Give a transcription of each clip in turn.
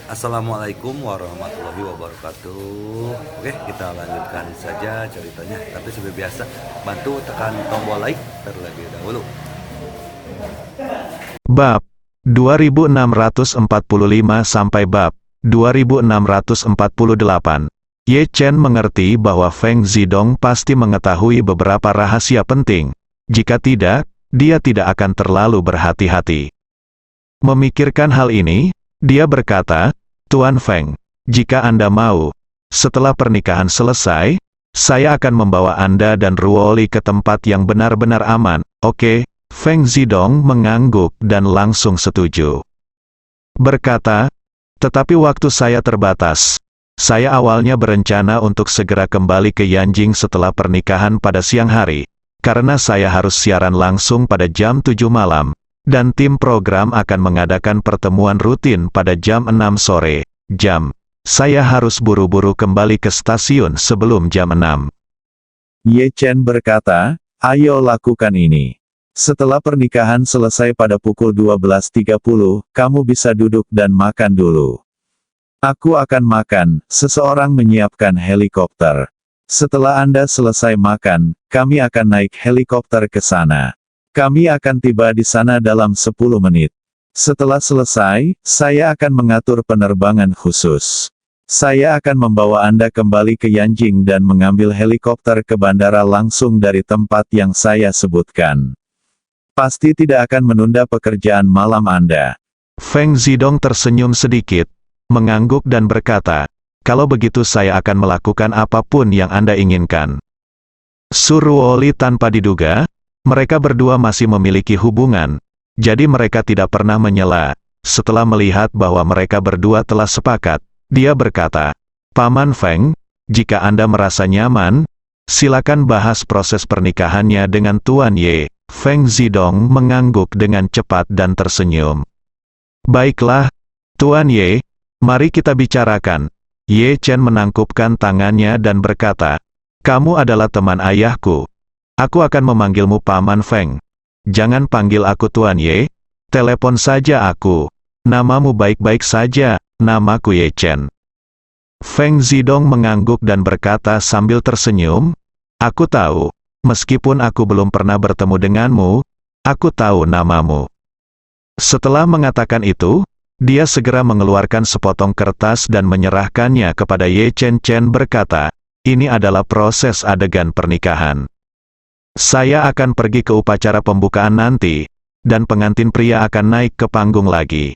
Assalamualaikum warahmatullahi wabarakatuh. Oke, kita lanjutkan saja ceritanya. Tapi seperti biasa, bantu tekan tombol like terlebih dahulu. Bab 2645 sampai bab 2648. Ye Chen mengerti bahwa Feng Zidong pasti mengetahui beberapa rahasia penting. Jika tidak, dia tidak akan terlalu berhati-hati. Memikirkan hal ini, dia berkata, "Tuan Feng, jika Anda mau, setelah pernikahan selesai, saya akan membawa Anda dan Ruoli ke tempat yang benar-benar aman, oke?" Feng Zidong mengangguk dan langsung setuju. Berkata, "Tetapi waktu saya terbatas. Saya awalnya berencana untuk segera kembali ke Yanjing setelah pernikahan pada siang hari, karena saya harus siaran langsung pada jam 7 malam, dan tim program akan mengadakan pertemuan rutin pada jam 6 sore, jam. Saya harus buru-buru kembali ke stasiun sebelum jam 6. Ye Chen berkata, "Ayo lakukan ini. Setelah pernikahan selesai pada pukul 12.30, kamu bisa duduk dan makan dulu. Aku akan makan, seseorang menyiapkan helikopter. Setelah Anda selesai makan, kami akan naik helikopter ke sana. Kami akan tiba di sana dalam 10 menit. Setelah selesai, saya akan mengatur penerbangan khusus. Saya akan membawa Anda kembali ke Yanjing dan mengambil helikopter ke bandara langsung dari tempat yang saya sebutkan. Pasti tidak akan menunda pekerjaan malam Anda." Feng Zidong tersenyum sedikit, mengangguk dan berkata, "Kalau begitu saya akan melakukan apapun yang Anda inginkan." Suruoli tanpa diduga, mereka berdua masih memiliki hubungan, jadi mereka tidak pernah menyela. Setelah melihat bahwa mereka berdua telah sepakat, dia berkata, "Paman Feng, jika Anda merasa nyaman, silakan bahas proses pernikahannya dengan Tuan Ye." Feng Zidong mengangguk dengan cepat dan tersenyum. "Baiklah, Tuan Ye, mari kita bicarakan." Ye Chen menangkupkan tangannya dan berkata, "Kamu adalah teman ayahku. Aku akan memanggilmu Paman Feng. Jangan panggil aku Tuan Ye, telepon saja aku. Namamu baik-baik saja, namaku Ye Chen." Feng Zidong mengangguk dan berkata sambil tersenyum, "Aku tahu, meskipun aku belum pernah bertemu denganmu, aku tahu namamu." Setelah mengatakan itu, dia segera mengeluarkan sepotong kertas dan menyerahkannya kepada Ye Chen. Chen berkata, "Ini adalah proses adegan pernikahan. Saya akan pergi ke upacara pembukaan nanti, dan pengantin pria akan naik ke panggung lagi.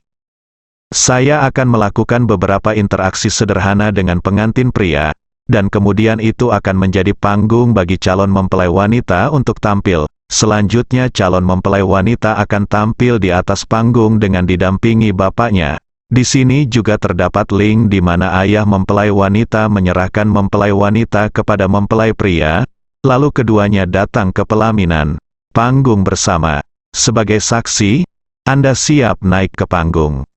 Saya akan melakukan beberapa interaksi sederhana dengan pengantin pria, dan kemudian itu akan menjadi panggung bagi calon mempelai wanita untuk tampil. Selanjutnya calon mempelai wanita akan tampil di atas panggung dengan didampingi bapaknya. Di sini juga terdapat link di mana ayah mempelai wanita menyerahkan mempelai wanita kepada mempelai pria, lalu keduanya datang ke pelaminan panggung bersama. Sebagai saksi, Anda siap naik ke panggung?"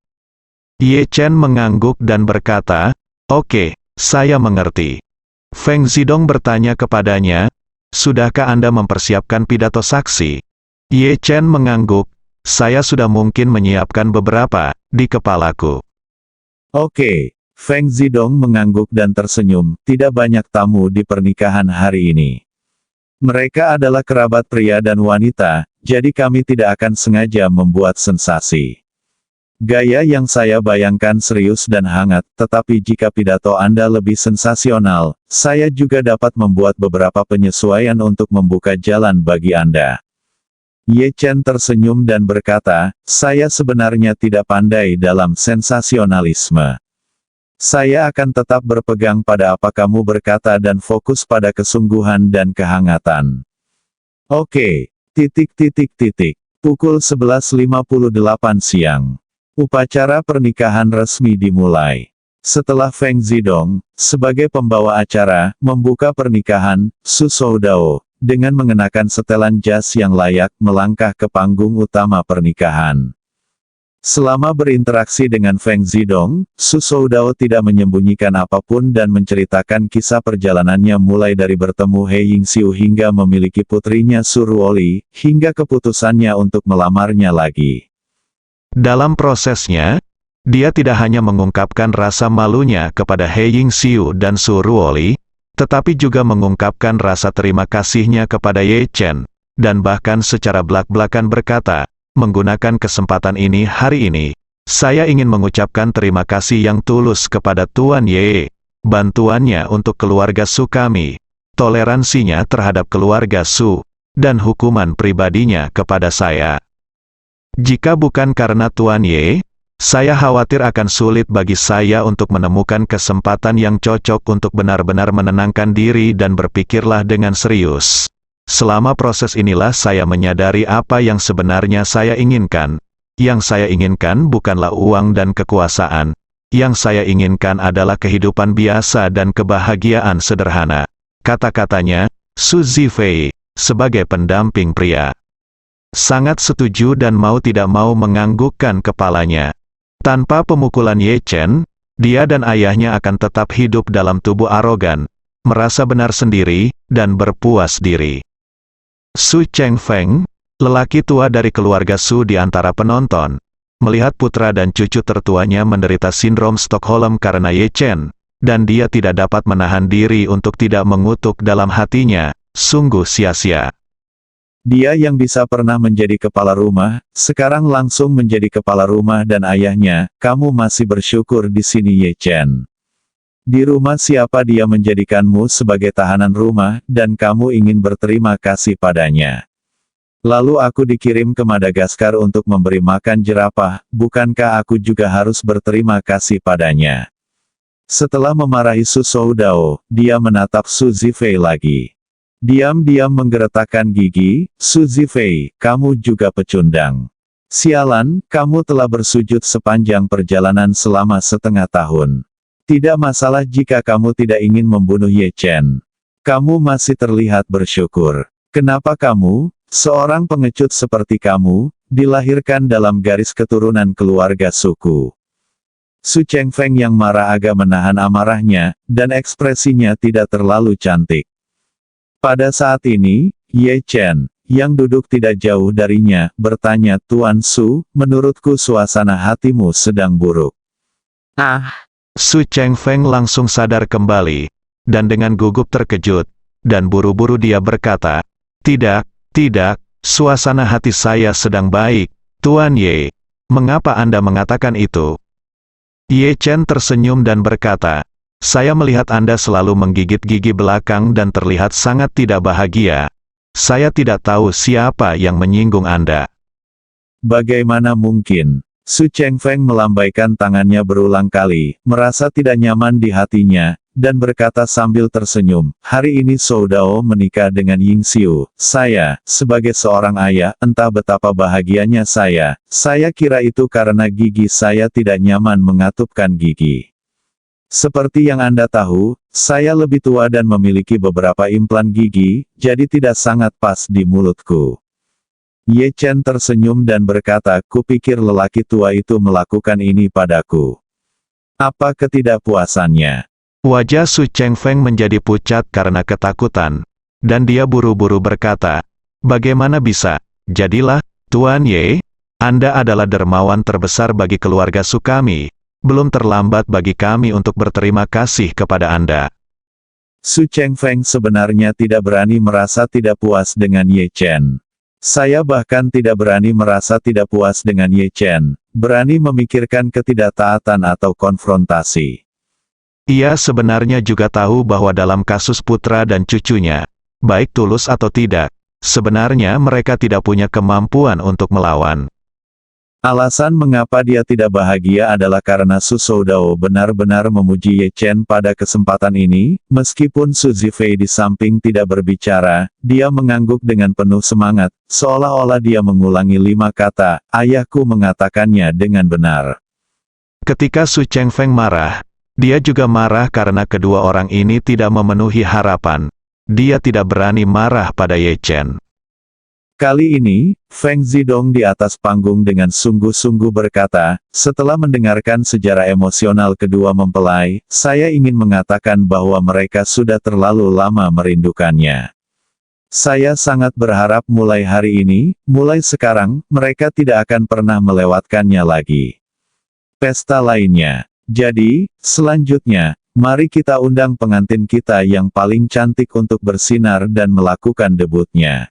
Ye Chen mengangguk dan berkata, "Oke, saya mengerti." Feng Zidong bertanya kepadanya, "Sudahkah Anda mempersiapkan pidato saksi?" Ye Chen mengangguk, "Saya sudah mungkin menyiapkan beberapa di kepalaku." "Oke." Feng Zidong mengangguk dan tersenyum, "Tidak banyak tamu di pernikahan hari ini. Mereka adalah kerabat pria dan wanita, jadi kami tidak akan sengaja membuat sensasi. Gaya yang saya bayangkan serius dan hangat, tetapi jika pidato Anda lebih sensasional, saya juga dapat membuat beberapa penyesuaian untuk membuka jalan bagi Anda." Ye Chen tersenyum dan berkata, "Saya sebenarnya tidak pandai dalam sensasionalisme. Saya akan tetap berpegang pada apa kamu berkata dan fokus pada kesungguhan dan kehangatan." "Oke. Pukul 11.58 siang. Upacara pernikahan resmi dimulai. Setelah Feng Zidong, sebagai pembawa acara, membuka pernikahan, Su Soudao, dengan mengenakan setelan jas yang layak, melangkah ke panggung utama pernikahan. Selama berinteraksi dengan Feng Zidong, Su Soudao tidak menyembunyikan apapun dan menceritakan kisah perjalanannya mulai dari bertemu He Yingxiu hingga memiliki putrinya Su Ruoli, hingga keputusannya untuk melamarnya lagi. Dalam prosesnya, Dia tidak hanya mengungkapkan rasa malunya kepada He Yingxiu dan Su Ruoli, tetapi juga mengungkapkan rasa terima kasihnya kepada Ye Chen, dan bahkan secara belak-belakan berkata, menggunakan kesempatan ini hari ini, saya ingin mengucapkan terima kasih yang tulus kepada Tuan Ye, bantuannya untuk keluarga Su kami, toleransinya terhadap keluarga Su, dan hukuman pribadinya kepada saya. Jika bukan karena Tuan Ye, saya khawatir akan sulit bagi saya untuk menemukan kesempatan yang cocok untuk benar-benar menenangkan diri dan berpikirlah dengan serius. Selama proses inilah saya menyadari apa yang sebenarnya saya inginkan. Yang saya inginkan bukanlah uang dan kekuasaan. Yang saya inginkan adalah kehidupan biasa dan kebahagiaan sederhana. Kata-katanya, Su Zifei, sebagai pendamping pria. Sangat setuju dan mau tidak mau menganggukkan kepalanya. Tanpa pemukulan Ye Chen, dia dan ayahnya akan tetap hidup dalam tubuh arogan, merasa benar sendiri, dan berpuas diri. Su Chengfeng, lelaki tua dari keluarga Su di antara penonton, melihat putra dan cucu tertuanya menderita sindrom Stockholm karena Ye Chen, dan dia tidak dapat menahan diri untuk tidak mengutuk dalam hatinya, sungguh sia-sia. Dia yang bisa pernah menjadi kepala rumah, sekarang langsung menjadi kepala rumah dan ayahnya, kamu masih bersyukur di sini Ye Chen. Di rumah siapa dia menjadikanmu sebagai tahanan rumah, dan kamu ingin berterima kasih padanya. Lalu aku dikirim ke Madagaskar untuk memberi makan jerapah, bukankah aku juga harus berterima kasih padanya? Setelah memarahi Su Soudao, dia menatap Su Zifei lagi. Diam-diam menggeretakkan gigi, Su Zifei, kamu juga pecundang. Sialan, kamu telah bersujud sepanjang perjalanan selama setengah tahun. Tidak masalah jika kamu tidak ingin membunuh Ye Chen. Kamu masih terlihat bersyukur. Kenapa kamu, seorang pengecut seperti kamu, dilahirkan dalam garis keturunan keluarga suku? Su Chengfeng yang marah agak menahan amarahnya, dan ekspresinya tidak terlalu cantik. Pada saat ini, Ye Chen, yang duduk tidak jauh darinya, bertanya, Tuan Su, menurutku suasana hatimu sedang buruk. Su Chengfeng langsung sadar kembali, dan dengan gugup terkejut, dan buru-buru dia berkata, tidak, suasana hati saya sedang baik, Tuan Ye. Mengapa Anda mengatakan itu? Ye Chen tersenyum dan berkata, saya melihat Anda selalu menggigit gigi belakang dan terlihat sangat tidak bahagia. Saya tidak tahu siapa yang menyinggung Anda. Bagaimana mungkin? Su Chengfeng melambaikan tangannya berulang kali, merasa tidak nyaman di hatinya, dan berkata sambil tersenyum, hari ini Soudao menikah dengan Yingxiu. Saya, sebagai seorang ayah, entah betapa bahagianya saya kira itu karena gigi saya tidak nyaman mengatupkan gigi. Seperti yang Anda tahu, saya lebih tua dan memiliki beberapa implan gigi, jadi tidak sangat pas di mulutku. Ye Chen tersenyum dan berkata, kupikir lelaki tua itu melakukan ini padaku. Apa ketidakpuasannya? Wajah Su Chengfeng menjadi pucat karena ketakutan, dan dia buru-buru berkata, bagaimana bisa? Jadilah, Tuan Ye, Anda adalah dermawan terbesar bagi keluarga Su kami. Belum terlambat bagi kami untuk berterima kasih kepada Anda. Su Chengfeng sebenarnya tidak berani merasa tidak puas dengan Ye Chen. Saya bahkan tidak berani merasa tidak puas dengan Ye Chen, berani memikirkan ketidaktaatan atau konfrontasi. Ia sebenarnya juga tahu bahwa dalam kasus putra dan cucunya, baik tulus atau tidak, sebenarnya mereka tidak punya kemampuan untuk melawan. Alasan mengapa dia tidak bahagia adalah karena Su Soudao benar-benar memuji Ye Chen pada kesempatan ini, meskipun Su Zifei di samping tidak berbicara, dia mengangguk dengan penuh semangat, seolah-olah dia mengulangi 5 kata, ayahku mengatakannya dengan benar. Ketika Su Chengfeng marah, dia juga marah karena kedua orang ini tidak memenuhi harapan. Dia tidak berani marah pada Ye Chen. Kali ini, Feng Zidong di atas panggung dengan sungguh-sungguh berkata, setelah mendengarkan sejarah emosional kedua mempelai, saya ingin mengatakan bahwa mereka sudah terlalu lama merindukannya. Saya sangat berharap mulai hari ini, mulai sekarang, mereka tidak akan pernah melewatkannya lagi. pesta lainnya. Jadi, selanjutnya, mari kita undang pengantin kita yang paling cantik untuk bersinar dan melakukan debutnya.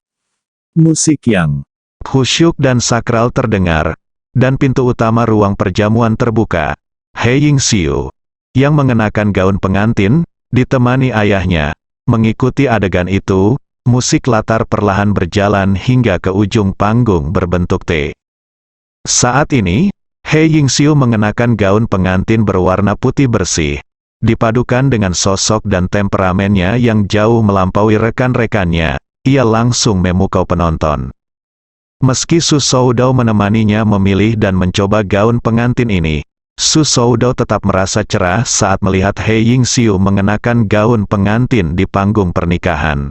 Musik yang khusyuk dan sakral terdengar, dan pintu utama ruang perjamuan terbuka. He Yingxiu, yang mengenakan gaun pengantin, ditemani ayahnya, mengikuti adegan itu. Musik latar perlahan berjalan hingga ke ujung panggung berbentuk T. Saat ini, He Yingxiu mengenakan gaun pengantin berwarna putih bersih, dipadukan dengan sosok dan temperamennya yang jauh melampaui rekan-rekannya, ia langsung memukau penonton. Meski Su Soudao menemaninya memilih dan mencoba gaun pengantin ini, Su Soudao tetap merasa cerah saat melihat He Yingxiu mengenakan gaun pengantin di panggung pernikahan.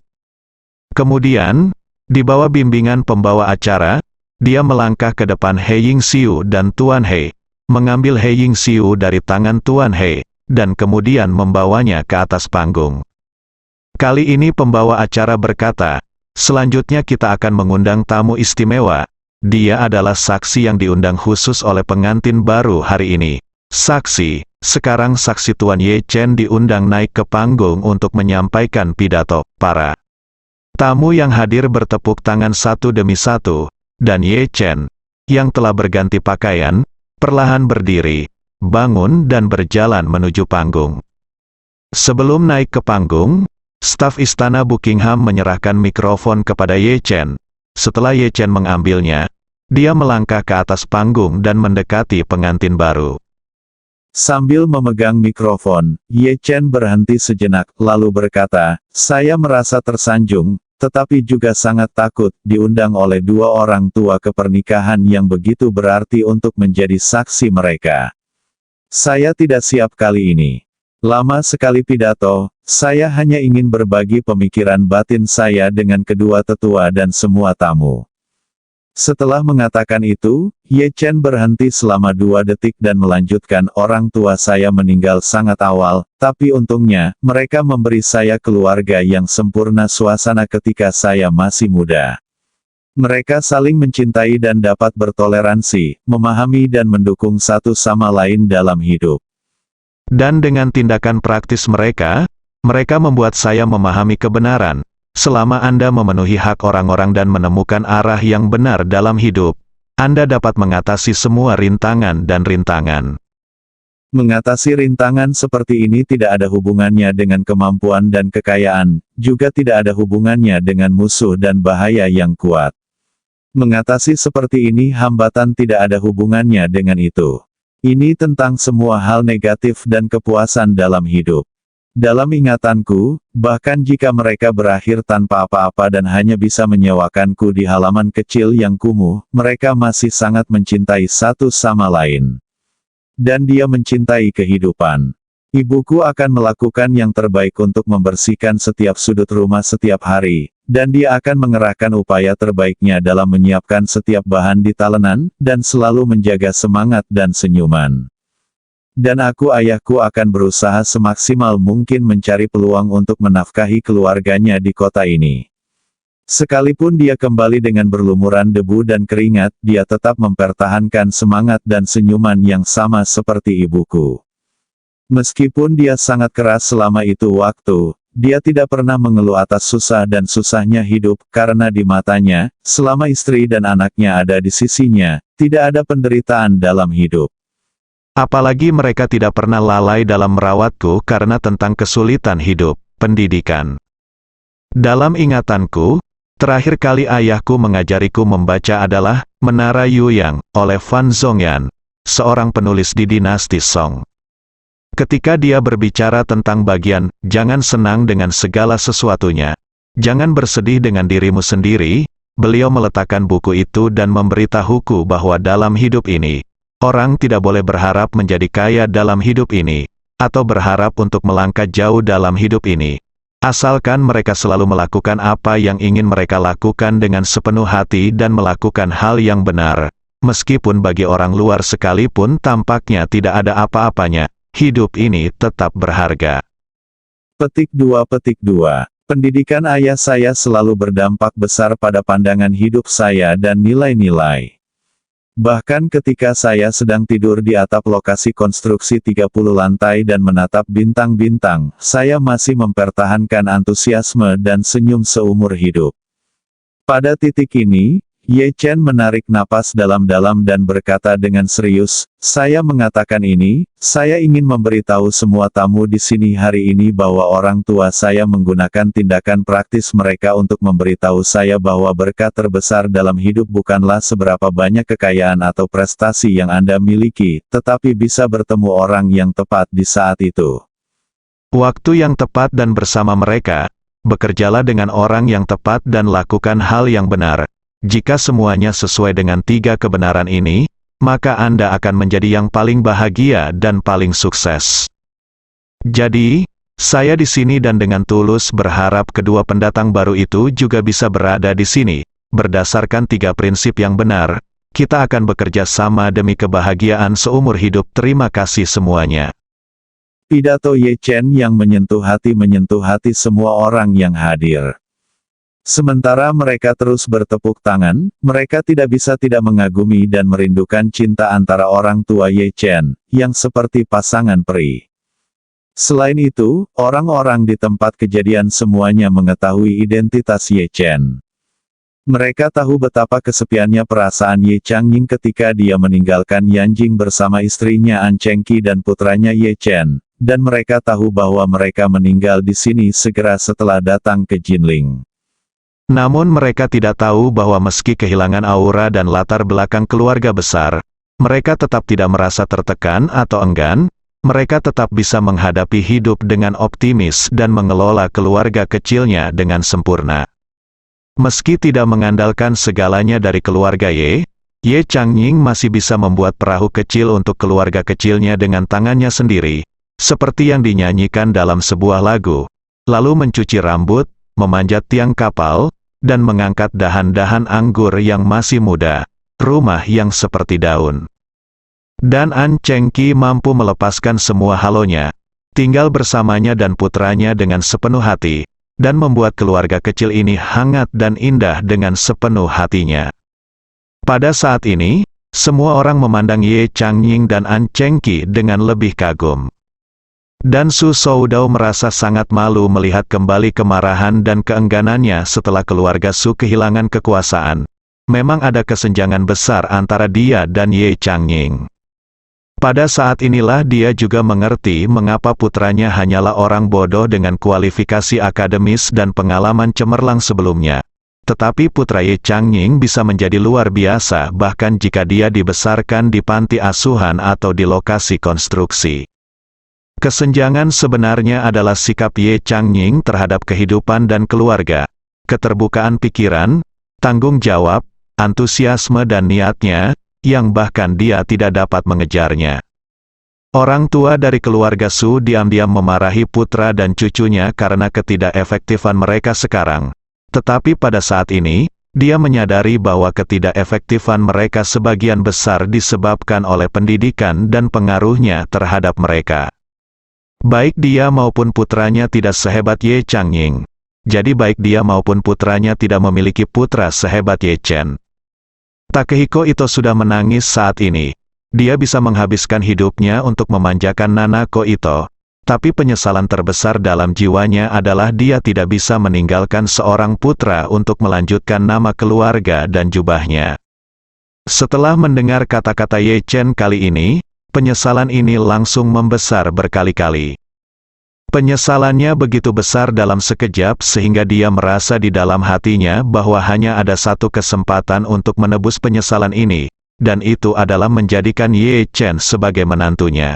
Kemudian, di bawah bimbingan pembawa acara, dia melangkah ke depan He Yingxiu dan Tuan He, mengambil He Yingxiu dari tangan Tuan He, dan kemudian membawanya ke atas panggung. Kali ini pembawa acara berkata, selanjutnya kita akan mengundang tamu istimewa. Dia adalah saksi yang diundang khusus oleh pengantin baru hari ini. Saksi, sekarang saksi Tuan Ye Chen diundang naik ke panggung untuk menyampaikan pidato. Para tamu yang hadir bertepuk tangan satu demi satu, dan Ye Chen, yang telah berganti pakaian, perlahan berdiri, bangun dan berjalan menuju panggung. Sebelum naik ke panggung, staf istana Buckingham menyerahkan mikrofon kepada Ye Chen. Setelah Ye Chen mengambilnya, dia melangkah ke atas panggung dan mendekati pengantin baru. Sambil memegang mikrofon, Ye Chen berhenti sejenak, lalu berkata, "Saya merasa tersanjung, tetapi juga sangat takut diundang oleh dua orang tua ke pernikahan yang begitu berarti untuk menjadi saksi mereka. Saya tidak siap kali ini. Lama sekali pidato, saya hanya ingin berbagi pemikiran batin saya dengan kedua tetua dan semua tamu." Setelah mengatakan itu, Ye Chen berhenti selama 2 detik dan melanjutkan, "Orang tua saya meninggal sangat awal, tapi untungnya, mereka memberi saya keluarga yang sempurna suasana ketika saya masih muda. Mereka saling mencintai dan dapat bertoleransi, memahami dan mendukung satu sama lain dalam hidup. Dan dengan tindakan praktis mereka membuat saya memahami kebenaran. Selama Anda memenuhi hak orang-orang dan menemukan arah yang benar dalam hidup, Anda dapat mengatasi semua rintangan dan rintangan." Mengatasi rintangan seperti ini tidak ada hubungannya dengan kemampuan dan kekayaan, juga tidak ada hubungannya dengan musuh dan bahaya yang kuat. Mengatasi seperti ini hambatan tidak ada hubungannya dengan itu. Ini tentang semua hal negatif dan kepuasan dalam hidup. Dalam ingatanku, bahkan jika mereka berakhir tanpa apa-apa dan hanya bisa menyewakanku di halaman kecil yang kumuh, mereka masih sangat mencintai satu sama lain. Dan dia mencintai kehidupan. Ibuku akan melakukan yang terbaik untuk membersihkan setiap sudut rumah setiap hari, dan dia akan mengerahkan upaya terbaiknya dalam menyiapkan setiap bahan di talenan, dan selalu menjaga semangat dan senyuman. Dan ayahku akan berusaha semaksimal mungkin mencari peluang untuk menafkahi keluarganya di kota ini. Sekalipun dia kembali dengan berlumuran debu dan keringat, dia tetap mempertahankan semangat dan senyuman yang sama seperti ibuku. Meskipun dia sangat keras selama itu waktu, dia tidak pernah mengeluh atas susah dan susahnya hidup, karena di matanya, selama istri dan anaknya ada di sisinya, tidak ada penderitaan dalam hidup. Apalagi mereka tidak pernah lalai dalam merawatku karena tentang kesulitan hidup, pendidikan. Dalam ingatanku, terakhir kali ayahku mengajariku membaca adalah Menara Yuyang, oleh Fan Zhongyan, seorang penulis di dinasti Song. Ketika dia berbicara tentang bagian, jangan senang dengan segala sesuatunya, jangan bersedih dengan dirimu sendiri, beliau meletakkan buku itu dan memberitahuku bahwa dalam hidup ini, orang tidak boleh berharap menjadi kaya dalam hidup ini, atau berharap untuk melangkah jauh dalam hidup ini. Asalkan mereka selalu melakukan apa yang ingin mereka lakukan dengan sepenuh hati dan melakukan hal yang benar. Meskipun bagi orang luar sekalipun tampaknya tidak ada apa-apanya, hidup ini tetap berharga. Petik 2. Pendidikan ayah saya selalu berdampak besar pada pandangan hidup saya dan nilai-nilai Bahkan ketika saya sedang tidur di atap lokasi konstruksi 30 lantai dan menatap bintang-bintang, saya masih mempertahankan antusiasme dan senyum seumur hidup. Pada titik ini, Ye Chen menarik napas dalam-dalam dan berkata dengan serius, "Saya mengatakan ini, saya ingin memberitahu semua tamu di sini hari ini bahwa orang tua saya menggunakan tindakan praktis mereka untuk memberitahu saya bahwa berkat terbesar dalam hidup bukanlah seberapa banyak kekayaan atau prestasi yang Anda miliki, tetapi bisa bertemu orang yang tepat di saat itu." Waktu yang tepat dan bersama mereka, bekerjalah dengan orang yang tepat dan lakukan hal yang benar. Jika semuanya sesuai dengan 3 kebenaran ini, maka Anda akan menjadi yang paling bahagia dan paling sukses. Jadi, saya di sini dan dengan tulus berharap kedua pendatang baru itu juga bisa berada di sini. Berdasarkan 3 prinsip yang benar, kita akan bekerja sama demi kebahagiaan seumur hidup. Terima kasih semuanya. Pidato Ye Chen yang menyentuh hati semua orang yang hadir. Sementara mereka terus bertepuk tangan, mereka tidak bisa tidak mengagumi dan merindukan cinta antara orang tua Ye Chen, yang seperti pasangan peri. Selain itu, orang-orang di tempat kejadian semuanya mengetahui identitas Ye Chen. Mereka tahu betapa kesepiannya perasaan Ye Changying ketika dia meninggalkan Yanjing bersama istrinya An Chengqi dan putranya Ye Chen, dan mereka tahu bahwa mereka meninggal di sini segera setelah datang ke Jinling. Namun mereka tidak tahu bahwa meski kehilangan aura dan latar belakang keluarga besar, mereka tetap tidak merasa tertekan atau enggan, mereka tetap bisa menghadapi hidup dengan optimis dan mengelola keluarga kecilnya dengan sempurna. Meski tidak mengandalkan segalanya dari keluarga Ye Changying masih bisa membuat perahu kecil untuk keluarga kecilnya dengan tangannya sendiri, seperti yang dinyanyikan dalam sebuah lagu, lalu mencuci rambut, memanjat tiang kapal, dan mengangkat dahan-dahan anggur yang masih muda, rumah yang seperti daun. Dan An Chengqi mampu melepaskan semua halonya, tinggal bersamanya dan putranya dengan sepenuh hati, dan membuat keluarga kecil ini hangat dan indah dengan sepenuh hatinya. Pada saat ini, semua orang memandang Ye Changying dan An Chengqi dengan lebih kagum. Dan Su Soudao merasa sangat malu melihat kembali kemarahan dan keengganannya setelah keluarga Su kehilangan kekuasaan. Memang ada kesenjangan besar antara dia dan Ye Changying. Pada saat inilah dia juga mengerti mengapa putranya hanyalah orang bodoh dengan kualifikasi akademis dan pengalaman cemerlang sebelumnya. Tetapi putra Ye Changying bisa menjadi luar biasa bahkan jika dia dibesarkan di panti asuhan atau di lokasi konstruksi. Kesenjangan sebenarnya adalah sikap Ye Changying terhadap kehidupan dan keluarga, keterbukaan pikiran, tanggung jawab, antusiasme dan niatnya, yang bahkan dia tidak dapat mengejarnya. Orang tua dari keluarga Su diam-diam memarahi putra dan cucunya karena ketidakefektifan mereka sekarang. Tetapi pada saat ini, dia menyadari bahwa ketidakefektifan mereka sebagian besar disebabkan oleh pendidikan dan pengaruhnya terhadap mereka. Baik dia maupun putranya tidak sehebat Ye Changying. Jadi baik dia maupun putranya tidak memiliki putra sehebat Ye Chen. Takehiko Ito sudah menangis saat ini. Dia bisa menghabiskan hidupnya untuk memanjakan Nanako Ito. Tapi penyesalan terbesar dalam jiwanya adalah dia tidak bisa meninggalkan seorang putra untuk melanjutkan nama keluarga dan jubahnya. Setelah mendengar kata-kata Ye Chen kali ini, penyesalan ini langsung membesar berkali-kali. Penyesalannya begitu besar dalam sekejap sehingga dia merasa di dalam hatinya bahwa hanya ada satu kesempatan untuk menebus penyesalan ini, dan itu adalah menjadikan Ye Chen sebagai menantunya.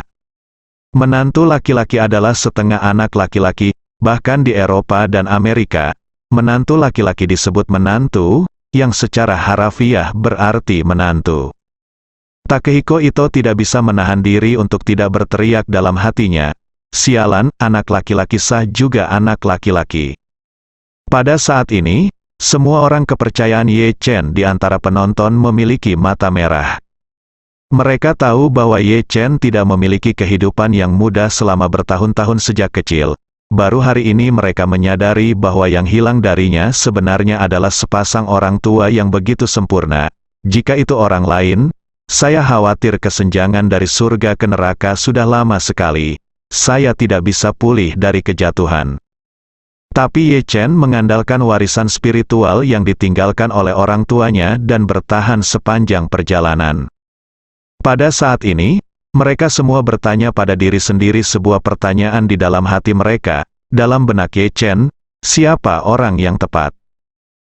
Menantu laki-laki adalah setengah anak laki-laki, bahkan di Eropa dan Amerika, menantu laki-laki disebut menantu, yang secara harafiah berarti menantu. Takehiko Ito tidak bisa menahan diri untuk tidak berteriak dalam hatinya. Sialan, anak laki-laki sah juga anak laki-laki. Pada saat ini, semua orang kepercayaan Ye Chen di antara penonton memiliki mata merah. Mereka tahu bahwa Ye Chen tidak memiliki kehidupan yang mudah selama bertahun-tahun sejak kecil. Baru hari ini mereka menyadari bahwa yang hilang darinya sebenarnya adalah sepasang orang tua yang begitu sempurna. Jika itu orang lain, Saya khawatir kesenjangan dari surga ke neraka sudah lama sekali. Saya tidak bisa pulih dari kejatuhan. Tapi Ye Chen mengandalkan warisan spiritual yang ditinggalkan oleh orang tuanya dan bertahan sepanjang perjalanan. Pada saat ini, mereka semua bertanya pada diri sendiri sebuah pertanyaan di dalam hati mereka. Dalam benak Ye Chen, siapa orang yang tepat?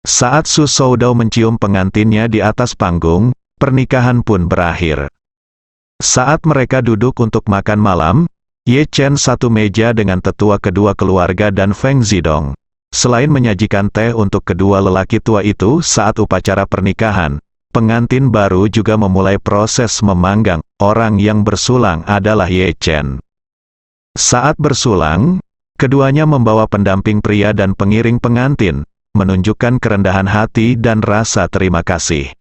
Saat Su Soudao mencium pengantinnya di atas panggung, pernikahan pun berakhir. Saat mereka duduk untuk makan malam, Ye Chen satu meja dengan tetua kedua keluarga dan Feng Zidong. Selain menyajikan teh untuk kedua lelaki tua itu saat upacara pernikahan, pengantin baru juga memulai proses memanggang. Orang yang bersulang adalah Ye Chen. Saat bersulang, keduanya membawa pendamping pria dan pengiring pengantin, menunjukkan kerendahan hati dan rasa terima kasih.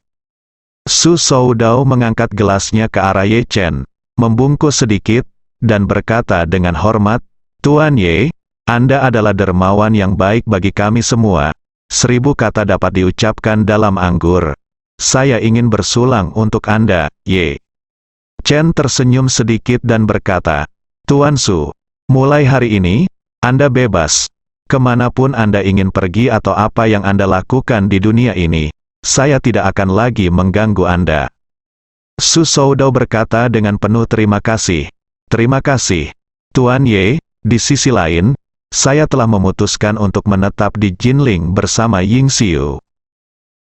Su Soudao mengangkat gelasnya ke arah Ye Chen, membungkus sedikit, dan berkata dengan hormat, "Tuan Ye, Anda adalah dermawan yang baik bagi kami semua. 1000 kata dapat diucapkan dalam anggur. Saya ingin bersulang untuk Anda, Ye." Chen tersenyum sedikit dan berkata, "Tuan Su, mulai hari ini, Anda bebas. Kemanapun Anda ingin pergi atau apa yang Anda lakukan di dunia ini, saya tidak akan lagi mengganggu Anda." Su Soudao berkata dengan penuh terima kasih. "Terima kasih, Tuan Ye." Di sisi lain, saya telah memutuskan untuk menetap di Jinling bersama Ying Xiu.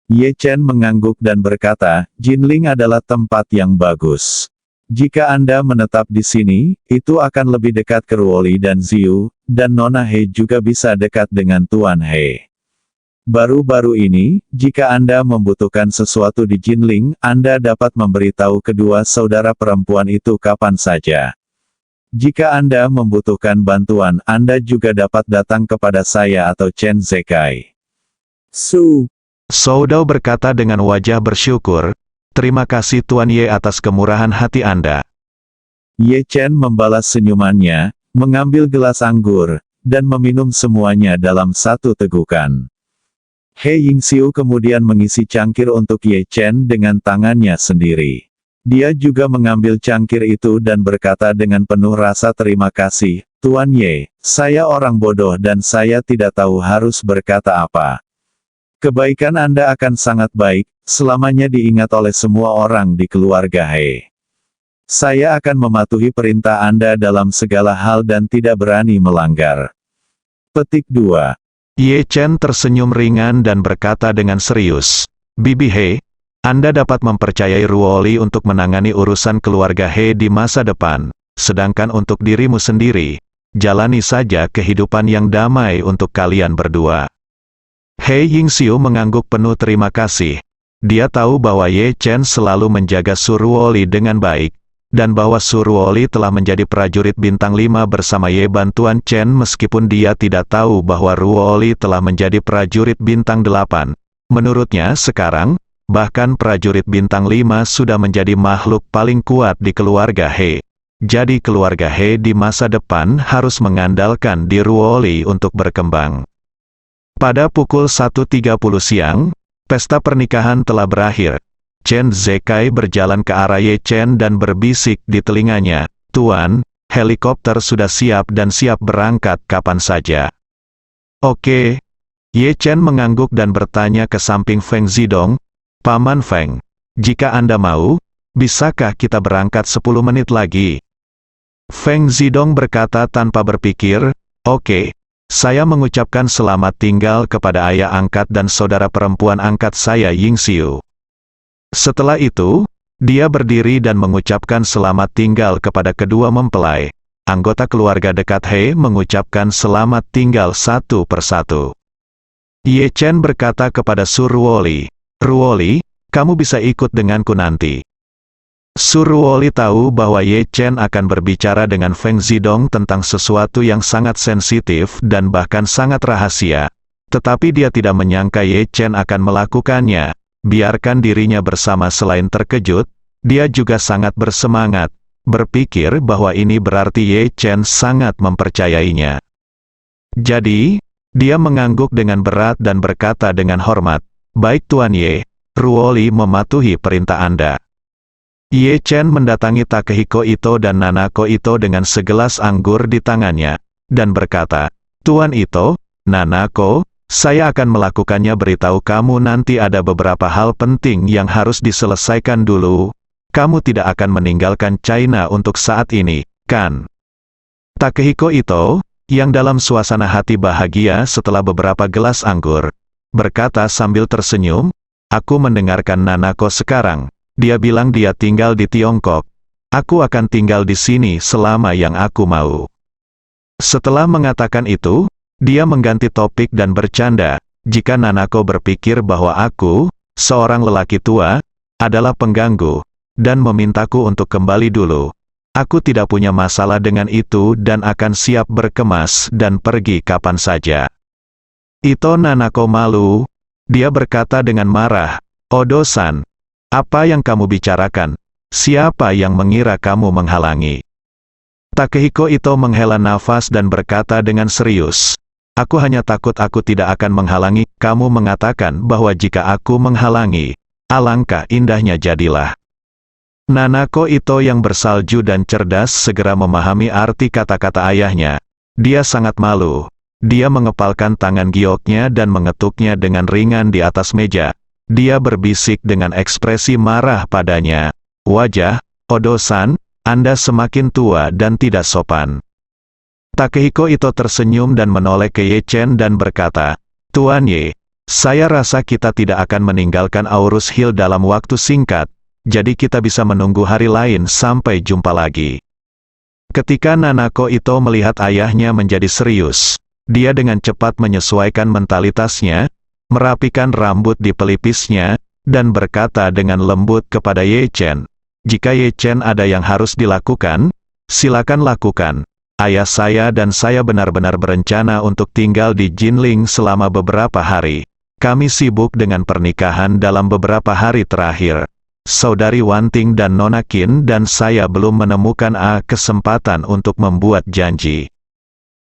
Ye Chen mengangguk dan berkata, "Jinling adalah tempat yang bagus. Jika Anda menetap di sini, itu akan lebih dekat ke Ruoli dan Ziu, dan Nona He juga bisa dekat dengan Tuan He. Baru-baru ini, jika Anda membutuhkan sesuatu di Jinling, Anda dapat memberitahu kedua saudara perempuan itu kapan saja. Jika Anda membutuhkan bantuan, Anda juga dapat datang kepada saya atau Chen Zekai." Su Soudao berkata dengan wajah bersyukur, "Terima kasih Tuan Ye atas kemurahan hati Anda." Ye Chen membalas senyumannya, mengambil gelas anggur, dan meminum semuanya dalam satu tegukan. He Yingxiu kemudian mengisi cangkir untuk Ye Chen dengan tangannya sendiri. Dia juga mengambil cangkir itu dan berkata dengan penuh rasa terima kasih, "Tuan Ye, saya orang bodoh dan saya tidak tahu harus berkata apa. Kebaikan Anda akan sangat baik, selamanya diingat oleh semua orang di keluarga He. Saya akan mematuhi perintah Anda dalam segala hal dan tidak berani melanggar." Petik 2. Ye Chen tersenyum ringan dan berkata dengan serius, "Bibi He, Anda dapat mempercayai Ruoli untuk menangani urusan keluarga He di masa depan, sedangkan untuk dirimu sendiri, jalani saja kehidupan yang damai untuk kalian berdua." He Yingxiu mengangguk penuh terima kasih. Dia tahu bahwa Ye Chen selalu menjaga Su Ruoli dengan baik, dan bahwa Su Ruoli telah menjadi prajurit bintang 5 bersama Ye bantuan Chen meskipun dia tidak tahu bahwa Ruoli telah menjadi prajurit bintang 8. Menurutnya sekarang, bahkan prajurit bintang 5 sudah menjadi makhluk paling kuat di keluarga He. Jadi keluarga He di masa depan harus mengandalkan di Ruoli untuk berkembang. Pada pukul 1.30 siang, pesta pernikahan telah berakhir. Chen Zekai berjalan ke arah Ye Chen dan berbisik di telinganya, "Tuan, helikopter sudah siap dan siap berangkat kapan saja." "Oke." Ye Chen mengangguk dan bertanya ke samping Feng Zidong, "Paman Feng, jika Anda mau, bisakah kita berangkat 10 menit lagi?" Feng Zidong berkata tanpa berpikir, "Oke. Saya mengucapkan selamat tinggal kepada ayah angkat dan saudara perempuan angkat saya Yingxiu." Setelah itu, dia berdiri dan mengucapkan selamat tinggal kepada kedua mempelai. Anggota keluarga dekat He mengucapkan selamat tinggal satu persatu. Ye Chen berkata kepada Su Ruoli, "Ruoli, kamu bisa ikut denganku nanti." Su Ruoli tahu bahwa Ye Chen akan berbicara dengan Feng Zidong tentang sesuatu yang sangat sensitif dan bahkan sangat rahasia. Tetapi dia tidak menyangka Ye Chen akan melakukannya. Biarkan dirinya bersama selain terkejut, dia juga sangat bersemangat, berpikir bahwa ini berarti Ye Chen sangat mempercayainya. Jadi, dia mengangguk dengan berat dan berkata dengan hormat, "Baik Tuan Ye, Ruoli mematuhi perintah Anda." Ye Chen mendatangi Takehiko Ito dan Nanako Ito dengan segelas anggur di tangannya, dan berkata, "Tuan Ito, Nanako, saya akan melakukannya, beritahu kamu nanti ada beberapa hal penting yang harus diselesaikan dulu. Kamu tidak akan meninggalkan China untuk saat ini, kan?" Takehiko Ito, yang dalam suasana hati bahagia setelah beberapa gelas anggur, berkata sambil tersenyum, "Aku mendengarkan Nanako sekarang. Dia bilang dia tinggal di Tiongkok. Aku akan tinggal di sini selama yang aku mau." Setelah mengatakan itu, dia mengganti topik dan bercanda, "Jika Nanako berpikir bahwa aku, seorang lelaki tua, adalah pengganggu, dan memintaku untuk kembali dulu, aku tidak punya masalah dengan itu dan akan siap berkemas dan pergi kapan saja." Ito Nanako malu. Dia berkata dengan marah, "Odo-san, apa yang kamu bicarakan? Siapa yang mengira kamu menghalangi?" Takehiko Ito menghela nafas dan berkata dengan serius, "Aku hanya takut aku tidak akan menghalangi. Kamu mengatakan bahwa jika aku menghalangi, alangkah indahnya jadilah." Nanako Ito yang bersalju dan cerdas segera memahami arti kata-kata ayahnya. Dia sangat malu. Dia mengepalkan tangan gioknya dan mengetuknya dengan ringan di atas meja. Dia berbisik dengan ekspresi marah padanya, "Wajah, Odo-san, Anda semakin tua dan tidak sopan." Takehiko Ito tersenyum dan menoleh ke Ye Chen dan berkata, "Tuan Ye, saya rasa kita tidak akan meninggalkan Aurus Hill dalam waktu singkat, jadi kita bisa menunggu hari lain sampai jumpa lagi." Ketika Nanako Ito melihat ayahnya menjadi serius, dia dengan cepat menyesuaikan mentalitasnya, merapikan rambut di pelipisnya, dan berkata dengan lembut kepada Ye Chen, "Jika Ye Chen ada yang harus dilakukan, silakan lakukan. Ayah saya dan saya benar-benar berencana untuk tinggal di Jinling selama beberapa hari. Kami sibuk dengan pernikahan dalam beberapa hari terakhir. Saudari Wanting dan Nona Qin dan saya belum menemukan kesempatan untuk membuat janji."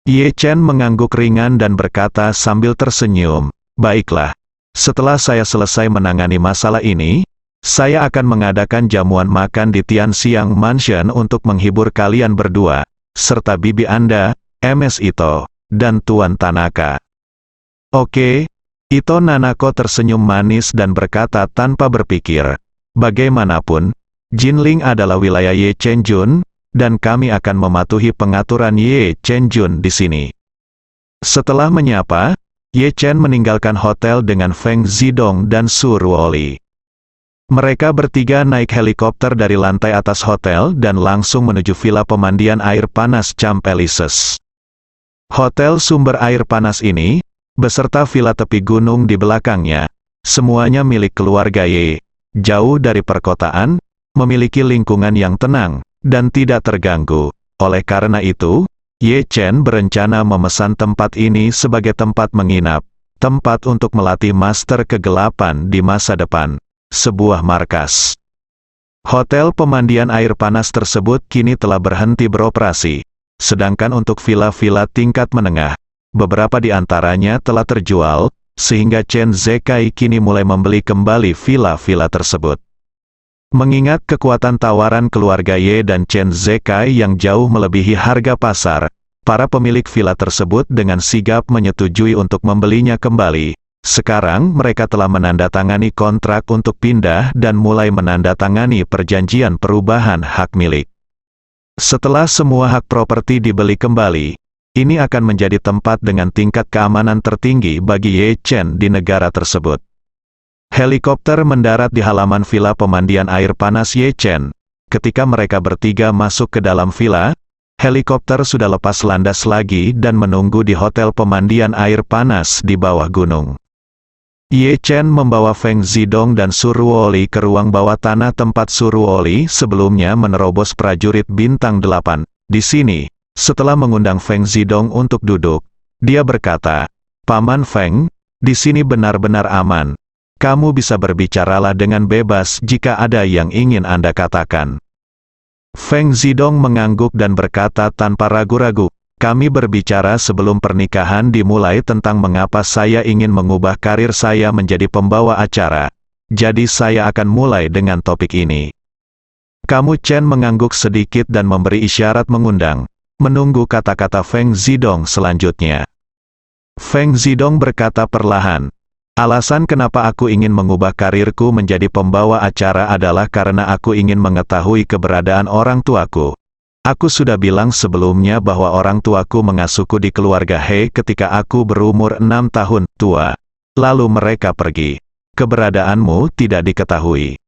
Ye Chen mengangguk ringan dan berkata sambil tersenyum, "Baiklah, setelah saya selesai menangani masalah ini, saya akan mengadakan jamuan makan di Tianxiang Mansion untuk menghibur kalian berdua, serta bibi Anda, MS Ito, dan Tuan Tanaka." "Oke." Ito Nanako tersenyum manis dan berkata tanpa berpikir, "Bagaimanapun, Jinling adalah wilayah Ye Chen Jun, dan kami akan mematuhi pengaturan Ye Chen Jun di sini." Setelah menyapa, Ye Chen meninggalkan hotel dengan Feng Zidong dan Su Ruoli. Mereka bertiga naik helikopter dari lantai atas hotel dan langsung menuju villa pemandian air panas Champ Elysees. Hotel sumber air panas ini, beserta villa tepi gunung di belakangnya, semuanya milik keluarga Ye. Jauh dari perkotaan, memiliki lingkungan yang tenang, dan tidak terganggu. Oleh karena itu, Ye Chen berencana memesan tempat ini sebagai tempat menginap, tempat untuk melatih master kegelapan di masa depan, sebuah markas. Hotel pemandian air panas tersebut kini telah berhenti beroperasi, sedangkan untuk villa-villa tingkat menengah, beberapa di antaranya telah terjual, sehingga Chen Zekai kini mulai membeli kembali villa-villa tersebut. Mengingat kekuatan tawaran keluarga Ye dan Chen Zekai yang jauh melebihi harga pasar, para pemilik villa tersebut dengan sigap menyetujui untuk membelinya kembali. Sekarang mereka telah menandatangani kontrak untuk pindah dan mulai menandatangani perjanjian perubahan hak milik. Setelah semua hak properti dibeli kembali, ini akan menjadi tempat dengan tingkat keamanan tertinggi bagi Ye Chen di negara tersebut. Helikopter mendarat di halaman villa pemandian air panas Ye Chen. Ketika mereka bertiga masuk ke dalam villa, helikopter sudah lepas landas lagi dan menunggu di hotel pemandian air panas di bawah gunung. Ye Chen membawa Feng Zidong dan Su Ruoli ke ruang bawah tanah tempat Su Ruoli sebelumnya menerobos prajurit bintang 8. Di sini, setelah mengundang Feng Zidong untuk duduk, dia berkata, "Paman Feng, di sini benar-benar aman. Kamu bisa berbicaralah dengan bebas jika ada yang ingin Anda katakan." Feng Zidong mengangguk dan berkata tanpa ragu-ragu, "Kami berbicara sebelum pernikahan dimulai tentang mengapa saya ingin mengubah karir saya menjadi pembawa acara. Jadi saya akan mulai dengan topik ini." Kamu Chen mengangguk sedikit dan memberi isyarat mengundang, menunggu kata-kata Feng Zidong selanjutnya. Feng Zidong berkata perlahan, alasan kenapa aku ingin mengubah karirku menjadi pembawa acara adalah karena aku ingin mengetahui keberadaan orang tuaku. Aku sudah bilang sebelumnya bahwa orang tuaku mengasuhku di keluarga He ketika aku berumur 6 tahun tua. Lalu mereka pergi. Keberadaanmu tidak diketahui.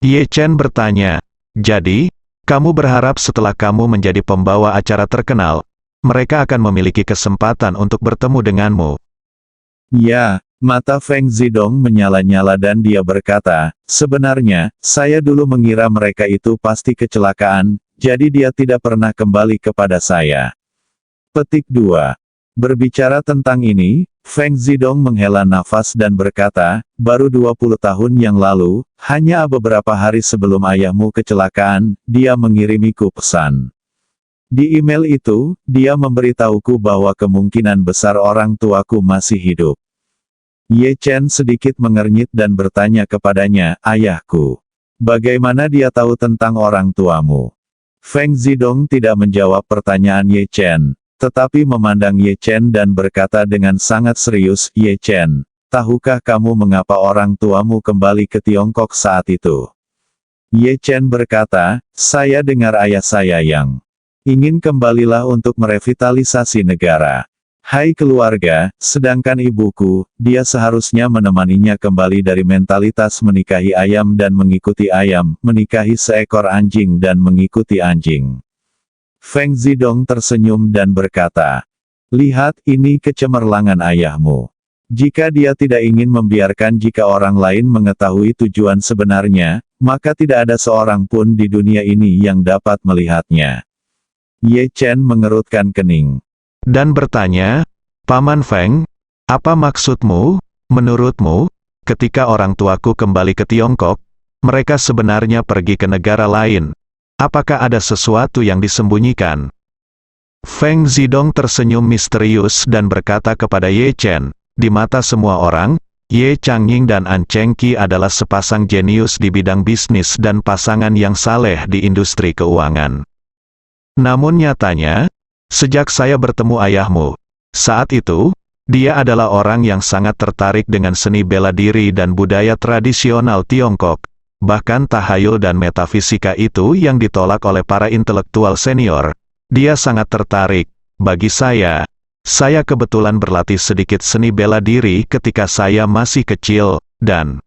Ye Chen bertanya, jadi, kamu berharap setelah kamu menjadi pembawa acara terkenal, mereka akan memiliki kesempatan untuk bertemu denganmu? Ya, mata Feng Zidong menyala-nyala dan dia berkata, sebenarnya, saya dulu mengira mereka itu pasti kecelakaan, jadi dia tidak pernah kembali kepada saya. Petik 2. Berbicara tentang ini, Feng Zidong menghela nafas dan berkata, baru 20 tahun yang lalu, hanya beberapa hari sebelum ayahmu kecelakaan, dia mengirimiku pesan. Di email itu, dia memberitahuku bahwa kemungkinan besar orang tuaku masih hidup. Ye Chen sedikit mengernyit dan bertanya kepadanya, ayahku. Bagaimana dia tahu tentang orang tuamu? Feng Zidong tidak menjawab pertanyaan Ye Chen, tetapi memandang Ye Chen dan berkata dengan sangat serius, Ye Chen, tahukah kamu mengapa orang tuamu kembali ke Tiongkok saat itu? Ye Chen berkata, saya dengar ayah saya yang ingin kembalilah untuk merevitalisasi negara. Hai keluarga, sedangkan ibuku, dia seharusnya menemaninya kembali dari mentalitas menikahi ayam dan mengikuti ayam, menikahi seekor anjing dan mengikuti anjing. Feng Zidong tersenyum dan berkata, lihat ini kecemerlangan ayahmu. Jika dia tidak ingin membiarkan jika orang lain mengetahui tujuan sebenarnya, maka tidak ada seorang pun di dunia ini yang dapat melihatnya. Ye Chen mengerutkan kening. Dan bertanya, Paman Feng, apa maksudmu? Menurutmu, ketika orang tuaku kembali ke Tiongkok, mereka sebenarnya pergi ke negara lain. Apakah ada sesuatu yang disembunyikan? Feng Zidong tersenyum misterius dan berkata kepada Ye Chen, di mata semua orang, Ye Changying dan An Chengqi adalah sepasang jenius di bidang bisnis dan pasangan yang saleh di industri keuangan. Namun nyatanya, sejak saya bertemu ayahmu, saat itu, dia adalah orang yang sangat tertarik dengan seni bela diri dan budaya tradisional Tiongkok. Bahkan tahayul dan metafisika itu yang ditolak oleh para intelektual senior. Dia sangat tertarik. Bagi saya kebetulan berlatih sedikit seni bela diri ketika saya masih kecil, dan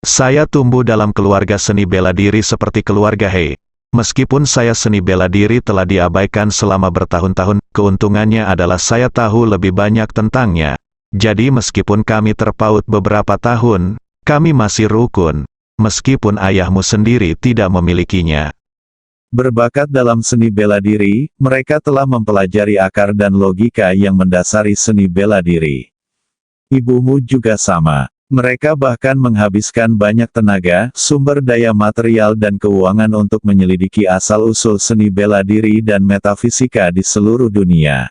saya tumbuh dalam keluarga seni bela diri seperti keluarga He. Meskipun saya seni bela diri telah diabaikan selama bertahun-tahun, keuntungannya adalah saya tahu lebih banyak tentangnya. Jadi meskipun kami terpaut beberapa tahun, kami masih rukun. Meskipun ayahmu sendiri tidak memilikinya. Berbakat dalam seni bela diri, mereka telah mempelajari akar dan logika yang mendasari seni bela diri. Ibumu juga sama. Mereka bahkan menghabiskan banyak tenaga, sumber daya material dan keuangan untuk menyelidiki asal-usul seni bela diri dan metafisika di seluruh dunia.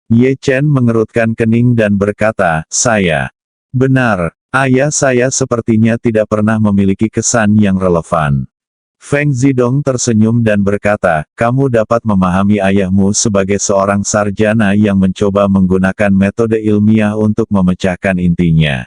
Ye Chen mengerutkan kening dan berkata, saya. Benar. Ayah saya sepertinya tidak pernah memiliki kesan yang relevan. Feng Zidong tersenyum dan berkata, kamu dapat memahami ayahmu sebagai seorang sarjana yang mencoba menggunakan metode ilmiah untuk memecahkan intinya.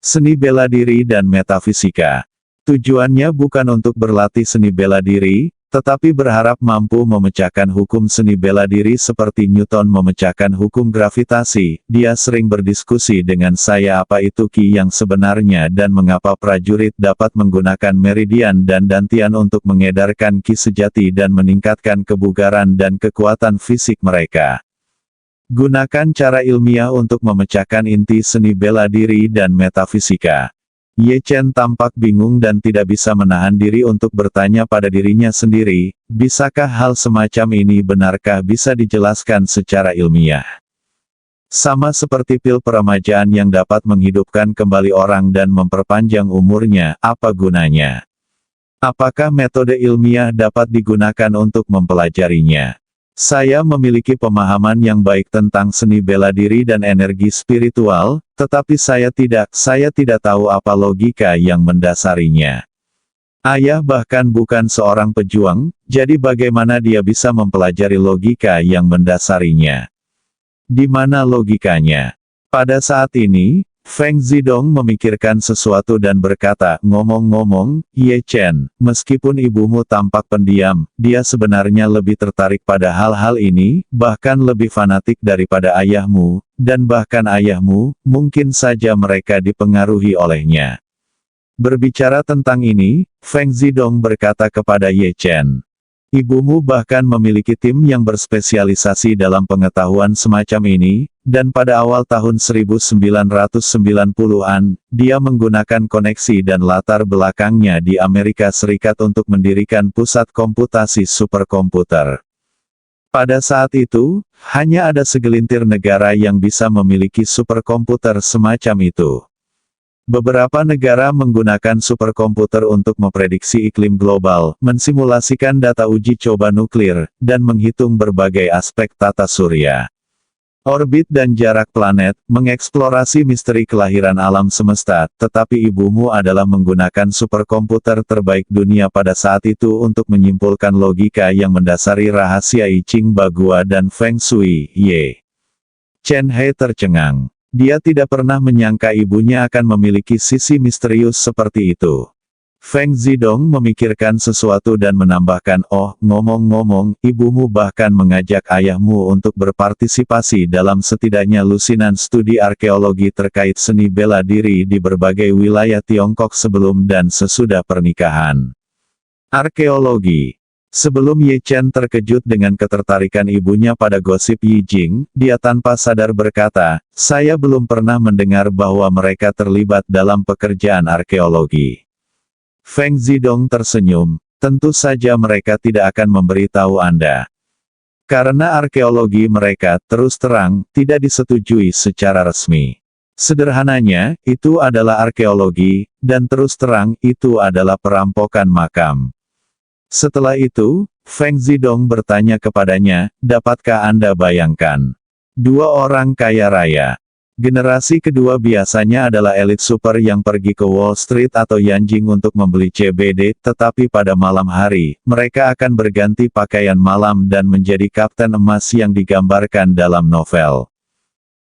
Seni bela diri dan metafisika. Tujuannya bukan untuk berlatih seni bela diri, tetapi berharap mampu memecahkan hukum seni bela diri seperti Newton memecahkan hukum gravitasi. Dia sering berdiskusi dengan saya apa itu Qi yang sebenarnya dan mengapa prajurit dapat menggunakan meridian dan dantian untuk mengedarkan Qi sejati dan meningkatkan kebugaran dan kekuatan fisik mereka. Gunakan cara ilmiah untuk memecahkan inti seni bela diri dan metafisika. Ye Chen tampak bingung dan tidak bisa menahan diri untuk bertanya pada dirinya sendiri, bisakah hal semacam ini benarkah bisa dijelaskan secara ilmiah? Sama seperti pil peremajaan yang dapat menghidupkan kembali orang dan memperpanjang umurnya, apa gunanya? Apakah metode ilmiah dapat digunakan untuk mempelajarinya? Saya memiliki pemahaman yang baik tentang seni bela diri dan energi spiritual, tetapi saya tidak tahu apa logika yang mendasarinya. Ayah bahkan bukan seorang pejuang, jadi bagaimana dia bisa mempelajari logika yang mendasarinya? Di mana logikanya? Pada saat ini, Feng Zidong memikirkan sesuatu dan berkata, ngomong-ngomong, Ye Chen, meskipun ibumu tampak pendiam, dia sebenarnya lebih tertarik pada hal-hal ini, bahkan lebih fanatik daripada ayahmu, dan bahkan ayahmu, mungkin saja mereka dipengaruhi olehnya. Berbicara tentang ini, Feng Zidong berkata kepada Ye Chen, ibumu bahkan memiliki tim yang berspesialisasi dalam pengetahuan semacam ini, dan pada awal tahun 1990-an, dia menggunakan koneksi dan latar belakangnya di Amerika Serikat untuk mendirikan pusat komputasi superkomputer. Pada saat itu, hanya ada segelintir negara yang bisa memiliki superkomputer semacam itu. Beberapa negara menggunakan superkomputer untuk memprediksi iklim global, mensimulasikan data uji coba nuklir, dan menghitung berbagai aspek tata surya, orbit dan jarak planet, mengeksplorasi misteri kelahiran alam semesta, tetapi ibumu adalah menggunakan superkomputer terbaik dunia pada saat itu untuk menyimpulkan logika yang mendasari rahasia I Ching Bagua dan Feng Shui. Ye Chen He tercengang. Dia tidak pernah menyangka ibunya akan memiliki sisi misterius seperti itu. Feng Zidong memikirkan sesuatu dan menambahkan, oh, ngomong-ngomong, ibumu bahkan mengajak ayahmu untuk berpartisipasi dalam setidaknya lusinan studi arkeologi terkait seni bela diri di berbagai wilayah Tiongkok sebelum dan sesudah pernikahan. Arkeologi. Sebelum Ye Chen terkejut dengan ketertarikan ibunya pada gosip Yi Jing, dia tanpa sadar berkata, saya belum pernah mendengar bahwa mereka terlibat dalam pekerjaan arkeologi. Feng Zidong tersenyum, tentu saja mereka tidak akan memberitahu Anda. Karena arkeologi mereka, terus terang, tidak disetujui secara resmi. Sederhananya, itu adalah arkeologi, dan terus terang, itu adalah perampokan makam. Setelah itu, Feng Zidong bertanya kepadanya, dapatkah Anda bayangkan? Dua orang kaya raya. Generasi kedua biasanya adalah elit super yang pergi ke Wall Street atau Yanjing untuk membeli CBD, tetapi pada malam hari, mereka akan berganti pakaian malam dan menjadi kapten emas yang digambarkan dalam novel.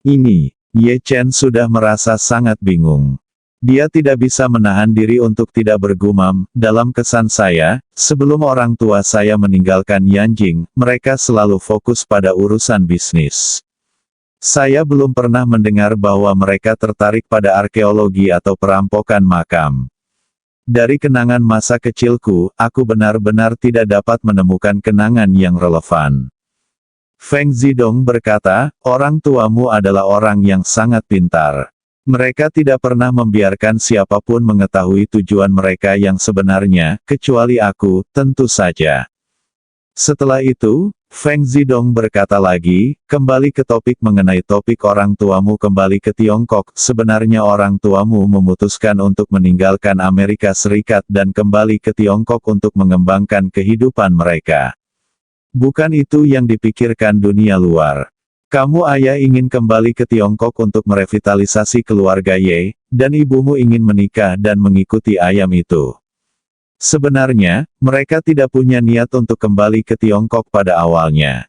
Ini, Ye Chen sudah merasa sangat bingung. Dia tidak bisa menahan diri untuk tidak bergumam, dalam kesan saya, sebelum orang tua saya meninggalkan Yanjing, mereka selalu fokus pada urusan bisnis. Saya belum pernah mendengar bahwa mereka tertarik pada arkeologi atau perampokan makam. Dari kenangan masa kecilku, aku benar-benar tidak dapat menemukan kenangan yang relevan. Feng Zidong berkata, orang tuamu adalah orang yang sangat pintar. Mereka tidak pernah membiarkan siapapun mengetahui tujuan mereka yang sebenarnya, kecuali aku, tentu saja. Setelah itu, Feng Zidong berkata lagi, kembali ke topik mengenai topik orang tuamu kembali ke Tiongkok, sebenarnya orang tuamu memutuskan untuk meninggalkan Amerika Serikat dan kembali ke Tiongkok untuk mengembangkan kehidupan mereka. Bukan itu yang dipikirkan dunia luar. Kamu ayah ingin kembali ke Tiongkok untuk merevitalisasi keluarga Ye, dan ibumu ingin menikah dan mengikuti ayam itu. Sebenarnya, mereka tidak punya niat untuk kembali ke Tiongkok pada awalnya.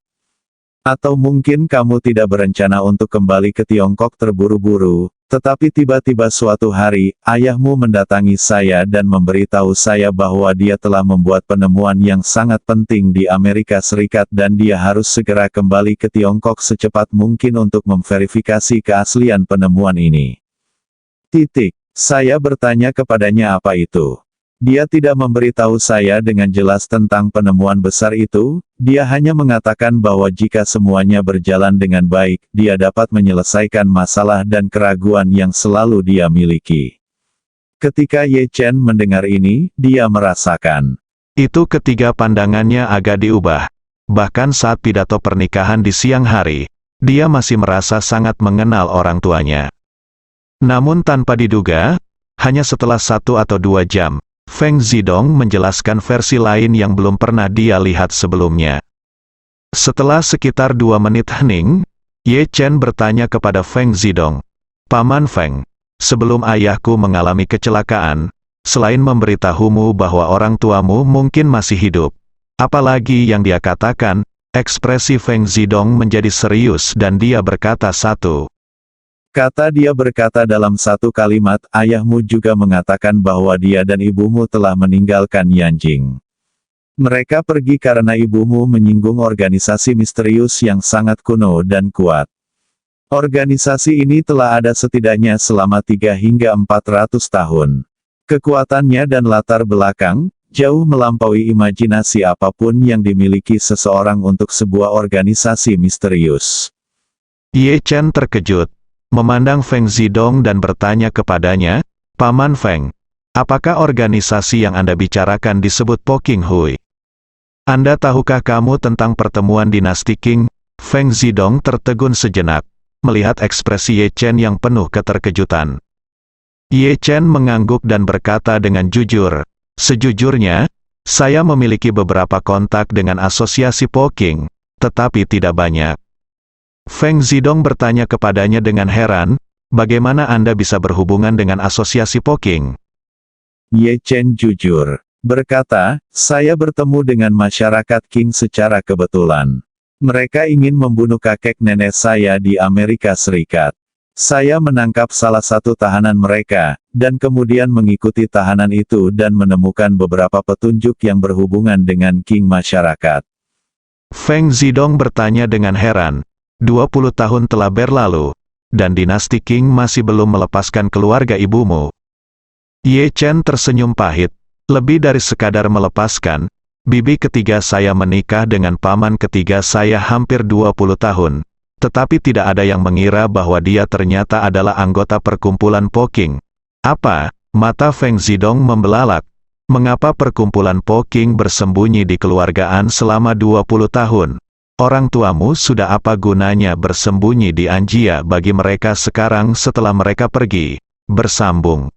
Atau mungkin kamu tidak berencana untuk kembali ke Tiongkok terburu-buru, tetapi tiba-tiba suatu hari, ayahmu mendatangi saya dan memberitahu saya bahwa dia telah membuat penemuan yang sangat penting di Amerika Serikat dan dia harus segera kembali ke Tiongkok secepat mungkin untuk memverifikasi keaslian penemuan ini. Saya bertanya kepadanya apa itu. Dia tidak memberitahu saya dengan jelas tentang penemuan besar itu, dia hanya mengatakan bahwa jika semuanya berjalan dengan baik, dia dapat menyelesaikan masalah dan keraguan yang selalu dia miliki. Ketika Ye Chen mendengar ini, dia merasakan. Itu ketiga pandangannya agak diubah. Bahkan saat pidato pernikahan di siang hari, dia masih merasa sangat mengenal orang tuanya. Namun tanpa diduga, hanya setelah 1 atau 2 jam, Feng Zidong menjelaskan versi lain yang belum pernah dia lihat sebelumnya. Setelah sekitar 2 menit hening, Ye Chen bertanya kepada Feng Zidong, Paman Feng, sebelum ayahku mengalami kecelakaan, selain memberitahumu bahwa orang tuamu mungkin masih hidup. Apalagi yang dia katakan, ekspresi Feng Zidong menjadi serius dan dia berkata satu. Kata dia berkata dalam satu kalimat, ayahmu juga mengatakan bahwa dia dan ibumu telah meninggalkan Yanjing. Mereka pergi karena ibumu menyinggung organisasi misterius yang sangat kuno dan kuat. Organisasi ini telah ada setidaknya selama 3 hingga 400 tahun. Kekuatannya dan latar belakang, jauh melampaui imajinasi apapun yang dimiliki seseorang untuk sebuah organisasi misterius. Ye Chen terkejut, memandang Feng Zidong dan bertanya kepadanya, Paman Feng, apakah organisasi yang Anda bicarakan disebut Poking Hui? Anda tahukah kamu tentang pertemuan dinasti Qing? Feng Zidong tertegun sejenak, melihat ekspresi Ye Chen yang penuh keterkejutan. Ye Chen mengangguk dan berkata dengan jujur, sejujurnya, saya memiliki beberapa kontak dengan asosiasi Poking, tetapi tidak banyak. Feng Zidong bertanya kepadanya dengan heran, bagaimana Anda bisa berhubungan dengan asosiasi Poking? Ye Chen jujur berkata, saya bertemu dengan masyarakat Qing secara kebetulan. Mereka ingin membunuh kakek nenek saya di Amerika Serikat. Saya menangkap salah satu tahanan mereka, dan kemudian mengikuti tahanan itu dan menemukan beberapa petunjuk yang berhubungan dengan Qing masyarakat. Feng Zidong bertanya dengan heran, 20 tahun telah berlalu, dan dinasti Qing masih belum melepaskan keluarga ibumu. Ye Chen tersenyum pahit, lebih dari sekadar melepaskan, bibi ketiga saya menikah dengan paman ketiga saya hampir 20 tahun, tetapi tidak ada yang mengira bahwa dia ternyata adalah anggota perkumpulan Poking. Apa? Mata Feng Zidong membelalak. Mengapa perkumpulan Poking bersembunyi di keluargaan selama 20 tahun? Orang tuamu sudah apa gunanya bersembunyi di Anjia bagi mereka sekarang setelah mereka pergi? Bersambung.